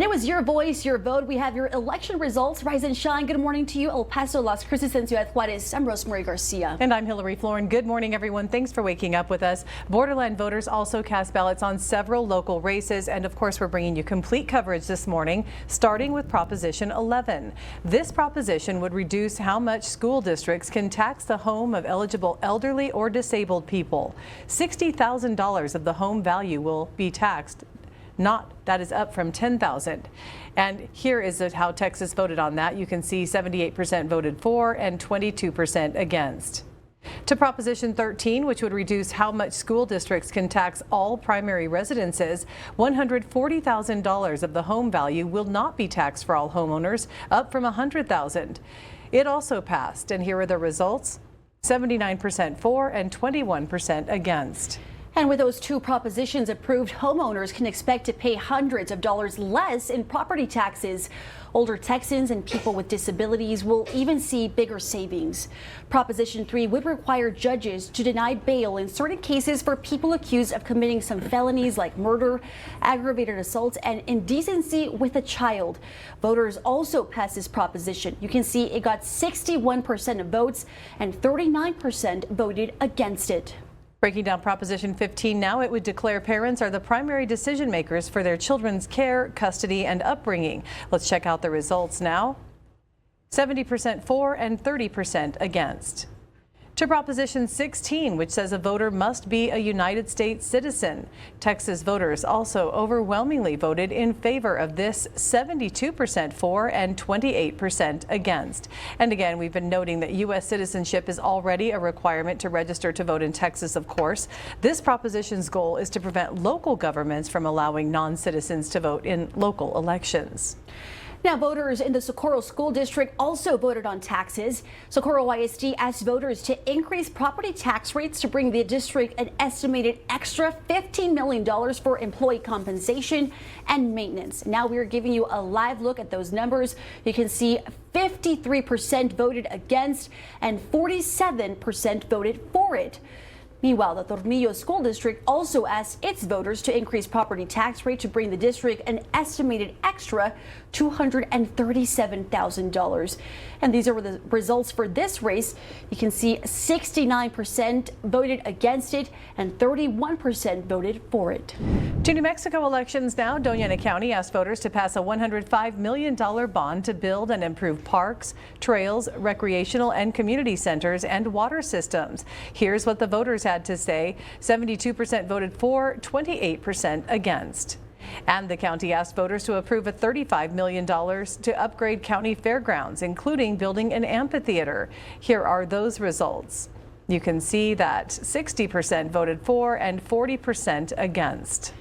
And it was your voice, your vote. We have your election results. Rise and shine. Good morning to you, El Paso, Las Cruces, and Ciudad Juarez. I'm Rosemary Garcia. And I'm Hillary Florin. Good morning, everyone. Thanks for waking up with us. Borderland voters also cast ballots on several local races. And of course, we're bringing you complete coverage this morning, starting with Proposition 11. This proposition would reduce how much school districts can tax the home of eligible elderly or disabled people. $60,000 of the home value will be taxed. That is up from $10,000. And here is how Texas voted on that. You can see 78% voted for and 22% against. To Proposition 13, which would reduce how much school districts can tax all primary residences, $140,000 of the home value will not be taxed for all homeowners, up from $100,000. It also passed, and here are the results: 79% for and 21% against. And with those two propositions approved, homeowners can expect to pay hundreds of dollars less in property taxes. Older Texans and people with disabilities will even see bigger savings. Proposition 3 would require judges to deny bail in certain cases for people accused of committing some felonies like murder, aggravated assault, and indecency with a child. Voters also passed this proposition. You can see it got 61% of votes and 39% voted against it. Breaking down Proposition 15 now, it would declare parents are the primary decision makers for their children's care, custody, and upbringing. Let's check out the results now. 70% for and 30% against. To Proposition 16, which says a voter must be a United States citizen. Texas voters also overwhelmingly voted in favor of this, 72% for and 28% against. And again, we've been noting that U.S. citizenship is already a requirement to register to vote in Texas, of course. This proposition's goal is to prevent local governments from allowing non-citizens to vote in local elections. Now, voters in the Socorro School District also voted on taxes. Socorro ISD asked voters to increase property tax rates to bring the district an estimated extra $15 million for employee compensation and maintenance. Now we're giving you a live look at those numbers. You can see 53% voted against and 47% voted for it. Meanwhile, the Tornillo School District also asked its voters to increase property tax rate to bring the district an estimated extra $237,000. And these are the results for this race. You can see 69% voted against it and 31% voted for it. To New Mexico elections now, Doña Ana County asked voters to pass a $105 million bond to build and improve parks, trails, recreational and community centers, and water systems. Here's what the voters had to say. 72% voted for, 28% against. And the county asked voters to approve a $35 million to upgrade county fairgrounds, including building an amphitheater. Here are those results. You can see that 60% voted for and 40% against.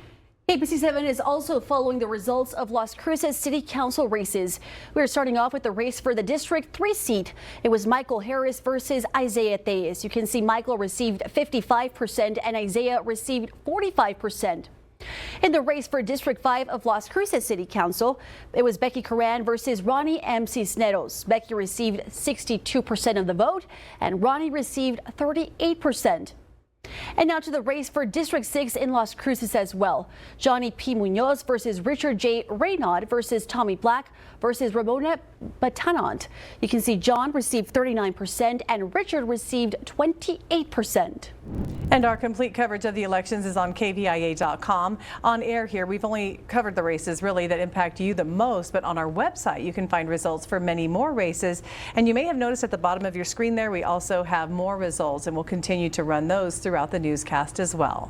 ABC7 is also following the results of Las Cruces City Council races. We're starting off with the race for the District 3 seat. It was Michael Harris versus Isaiah Theus. You can see Michael received 55% and Isaiah received 45%. In the race for District 5 of Las Cruces City Council, it was Becky Coran versus Ronnie M. Cisneros. Becky received 62% of the vote and Ronnie received 38%. And now to the race for District 6 in Las Cruces as well. Johnny P. Munoz versus Richard J. Reynaud versus Tommy Black versus Ramona Batanant. You can see John received 39% and Richard received 28%. And our complete coverage of the elections is on KVIA.com. On air here, we've only covered the races really that impact you the most, but on our website you can find results for many more races. And you may have noticed at the bottom of your screen there, we also have more results, and we'll continue to run those throughout the newscast as well.